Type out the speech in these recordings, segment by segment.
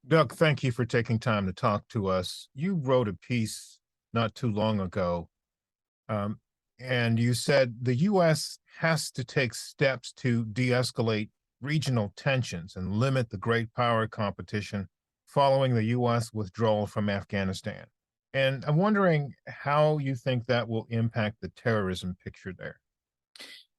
Doug, thank you for taking time to talk to us. You wrote a piece not too long ago, um, and you said the U.S. has to take steps to de escalate regional tensions and limit the great power competition following the U.S. withdrawal from Afghanistan. And I'm wondering how you think that will impact the terrorism picture there.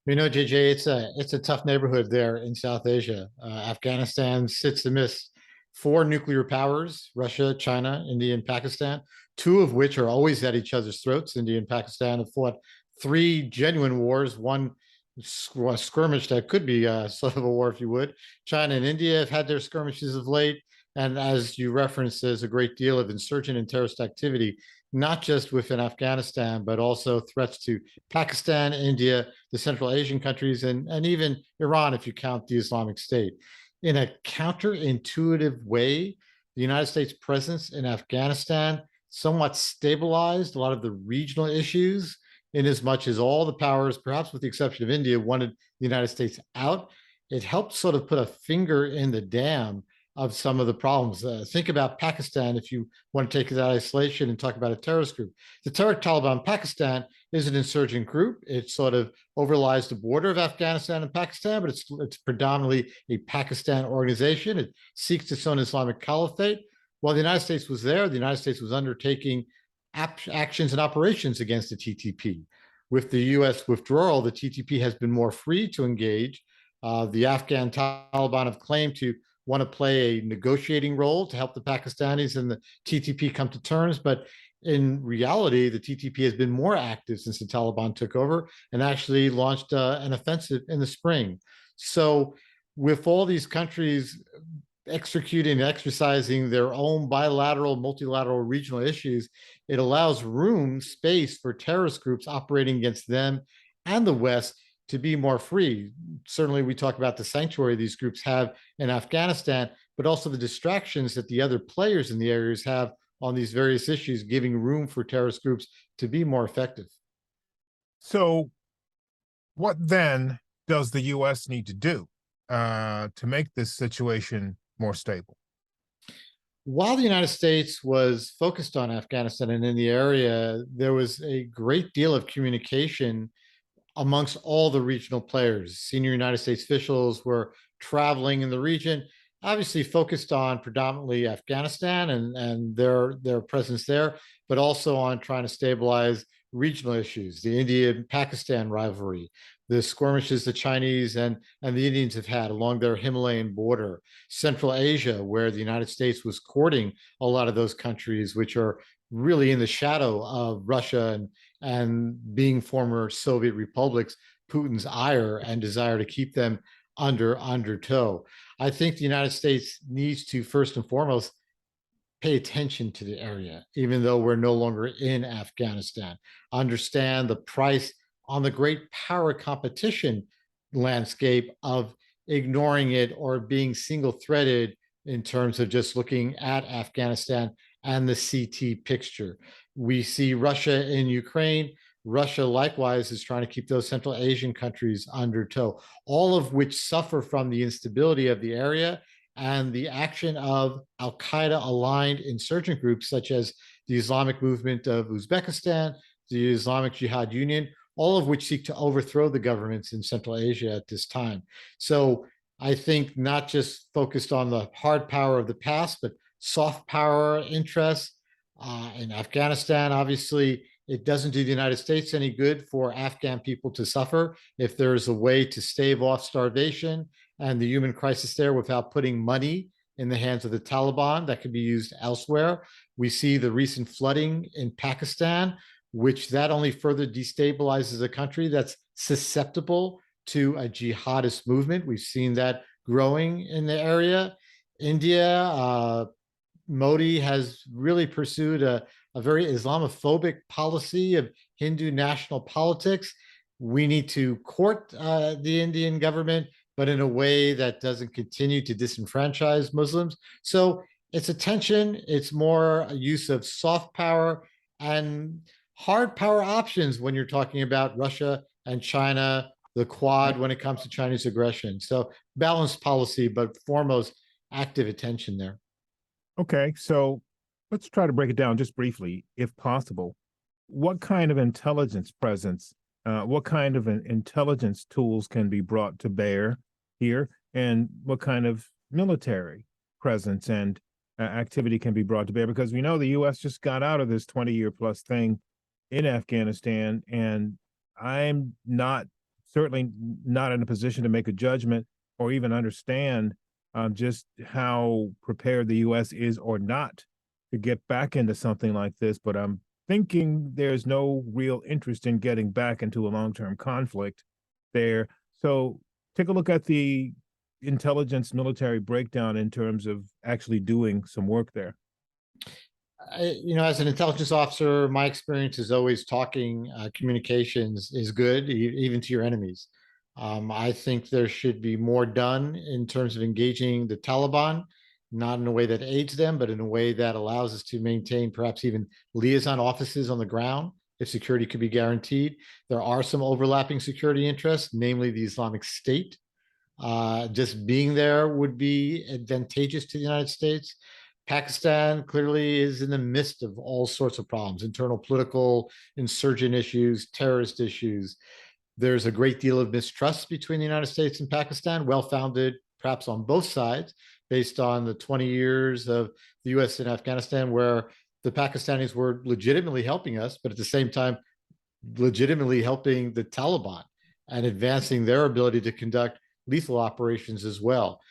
JJ, it's a tough neighborhood there in South Asia. Afghanistan sits amidst four nuclear powers: Russia, China, India, and Pakistan. Two of which are always at each other's throats. India and Pakistan have fought three genuine wars. One skirmish that could be sort of a war, if you would. China and India have had their skirmishes of late, and as you referenced, there's a great deal of insurgent and terrorist activity, not just within Afghanistan, but also threats to Pakistan, India, the Central Asian countries, and even Iran, if you count the Islamic State. In a counterintuitive way, the United States presence in Afghanistan somewhat stabilized a lot of the regional issues, in as much as all the powers, perhaps with the exception of India, wanted the United States out. It helped sort of put a finger in the dam of some of the problems. Think about Pakistan if you want to take it out of isolation and talk about a terrorist group. The Tehrik-Taliban Pakistan is an insurgent group. It sort of overlies the border of Afghanistan and Pakistan, but it's predominantly a Pakistan organization. It seeks its own Islamic caliphate. While the United States was there, the United States was undertaking actions and operations against the TTP. With the U.S. withdrawal, the TTP has been more free to engage. The Afghan Taliban have claimed to want to play a negotiating role to help the Pakistanis and the TTP come to terms. But in reality, the TTP has been more active since the Taliban took over and actually launched an offensive in the spring. So, with all these countries executing and exercising their own bilateral, multilateral, regional issues, it allows room, space for terrorist groups operating against them and the West to be more free. Certainly, we talk about the sanctuary these groups have in Afghanistan, but also the distractions that the other players in the areas have on these various issues, giving room for terrorist groups to be more effective. So, what then does the U.S. need to do to make this situation more stable? While the United States was focused on Afghanistan and in the area, there was a great deal of communication amongst all the regional players. Senior United States officials were traveling in the region, obviously focused on predominantly Afghanistan and their presence there, but also on trying to stabilize regional issues, the India-Pakistan rivalry, the skirmishes the Chinese and the Indians have had along their Himalayan border, Central Asia, where the United States was courting a lot of those countries, which are really in the shadow of Russia and being former Soviet republics, Putin's ire and desire to keep them under tow. I think the United States needs to first and foremost pay attention to the area, even though we're no longer in Afghanistan. Understand the price on the great power competition landscape of ignoring it or being single threaded in terms of just looking at Afghanistan and the CT picture. We see Russia in Ukraine. Russia likewise is trying to keep those Central Asian countries under tow, all of which suffer from the instability of the area and the action of Al Qaeda aligned insurgent groups such as the Islamic movement of Uzbekistan, the Islamic Jihad Union, all of which seek to overthrow the governments in Central Asia at this time. So I think not just focused on the hard power of the past, but soft power interests in Afghanistan. Obviously, it doesn't do the United States any good for Afghan people to suffer. If there's a way to stave off starvation and the human crisis there without putting money in the hands of the Taliban that could be used elsewhere. We see the recent flooding in Pakistan, which that only further destabilizes a country that's susceptible to a jihadist movement. We've seen that growing in the area. India, Modi has really pursued a very Islamophobic policy of Hindu national politics. We need to court the Indian government, but in a way that doesn't continue to disenfranchise Muslims. So it's a tension, it's more a use of soft power and hard power options when you're talking about Russia and China, the Quad when it comes to Chinese aggression. So balanced policy, but foremost active attention there. Okay, so let's try to break it down just briefly, if possible. What kind of intelligence presence, what kind of intelligence tools can be brought to bear here, and what kind of military presence and activity can be brought to bear? Because we know the U.S. just got out of this 20-year plus thing in Afghanistan, and I'm not certainly not in a position to make a judgment or even understand just how prepared the U.S. is or not to get back into something like this. But I'm thinking there's no real interest in getting back into a long-term conflict there. So take a look at the intelligence military breakdown in terms of actually doing some work there. As an intelligence officer, my experience is always talking. Communications is good, even to your enemies. I think there should be more done in terms of engaging the Taliban, not in a way that aids them, but in a way that allows us to maintain perhaps even liaison offices on the ground if security could be guaranteed. There are some overlapping security interests, namely the Islamic State. Just being there would be advantageous to the United States. Pakistan clearly is in the midst of all sorts of problems, internal political, insurgent issues, terrorist issues. There's a great deal of mistrust between the United States and Pakistan, well founded, perhaps on both sides, based on the 20 years of the US in Afghanistan, where the Pakistanis were legitimately helping us, but at the same time, legitimately helping the Taliban and advancing their ability to conduct lethal operations as well.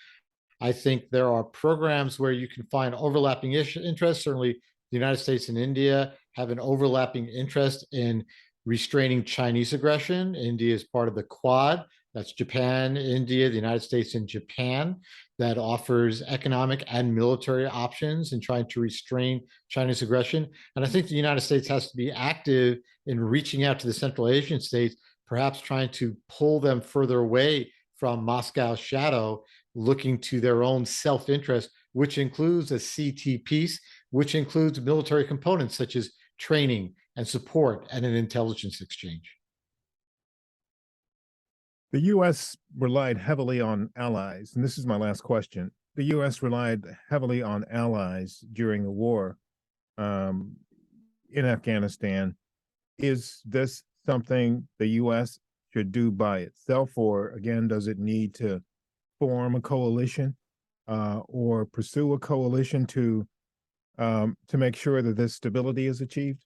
I think there are programs where you can find overlapping interests. Certainly, the United States and India have an overlapping interest in restraining Chinese aggression. India is part of the Quad. That's Japan, India, the United States, and Japan. That offers economic and military options in trying to restrain Chinese aggression. And I think the United States has to be active in reaching out to the Central Asian states, perhaps trying to pull them further away from Moscow's shadow, looking to their own self-interest, which includes a CT piece, which includes military components such as training and support and an intelligence exchange. The U.S. relied heavily on allies, and this is my last question. The U.S. relied heavily on allies during the war um, in Afghanistan. Is this something the U.S. should do by itself, or again, does it need to form a coalition or pursue a coalition to make sure that this stability is achieved?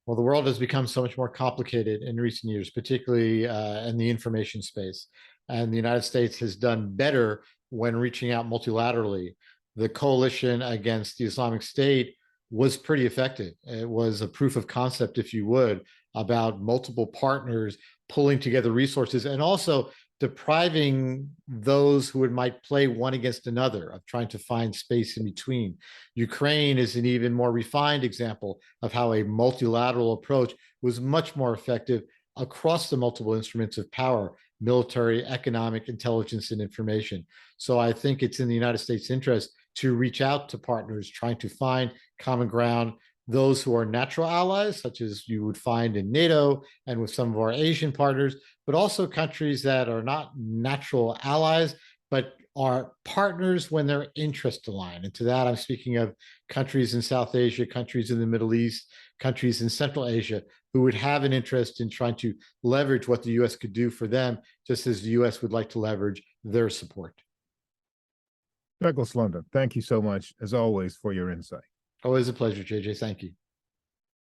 Well, the world has become so much more complicated in recent years, particularly in the information space. And the United States has done better when reaching out multilaterally. The coalition against the Islamic State was pretty effective. It was a proof of concept, if you would, about multiple partners pulling together resources and also depriving those who might play one against another of trying to find space in between. Ukraine is an even more refined example of how a multilateral approach was much more effective across the multiple instruments of power, military, economic, intelligence, and information. So I think it's in the United States' interest to reach out to partners trying to find common ground, those who are natural allies, such as you would find in NATO and with some of our Asian partners, but also countries that are not natural allies, but are partners when their interests align. And to that, I'm speaking of countries in South Asia, countries in the Middle East, countries in Central Asia, who would have an interest in trying to leverage what the US could do for them, just as the US would like to leverage their support. Douglas London, thank you so much, as always, for your insight. Always a pleasure, JJ. Thank you.